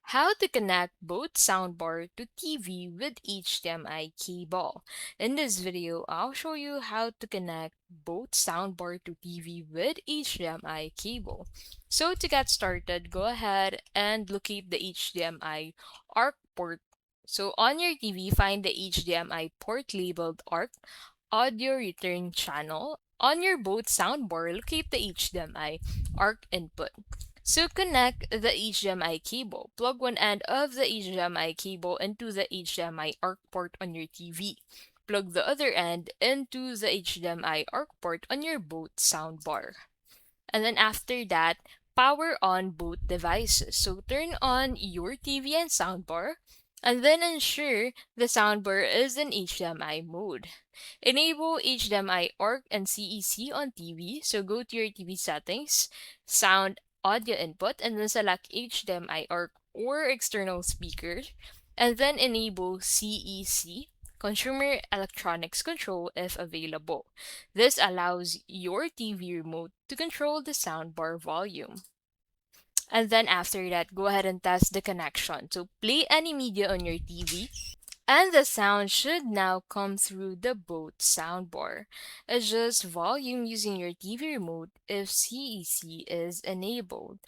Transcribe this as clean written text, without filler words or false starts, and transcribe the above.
How to connect both soundbar to TV with HDMI cable. In this video, I'll show you how to connect both soundbar to TV with HDMI cable. So to get started, go ahead and locate the HDMI ARC port. So on your TV, find the HDMI port labeled ARC audio return channel. On your both soundbar, locate the HDMI ARC input. So connect the HDMI cable. Plug one end of the HDMI cable into the HDMI ARC port on your TV. Plug the other end into the HDMI ARC port on your both soundbar. And then after that, power on both devices. So turn on your TV and soundbar, and then ensure the soundbar is in HDMI mode. Enable HDMI ARC and CEC on TV. So go to your TV settings, sound audio input, and then select HDMI ARC or external speakers, and then enable CEC, Consumer Electronics Control, if available. This allows your TV remote to control the soundbar volume. And then after that, go ahead and test the connection. So play any media on your TV, and the sound should now come through the both soundbar. Adjust volume using your TV remote if CEC is enabled.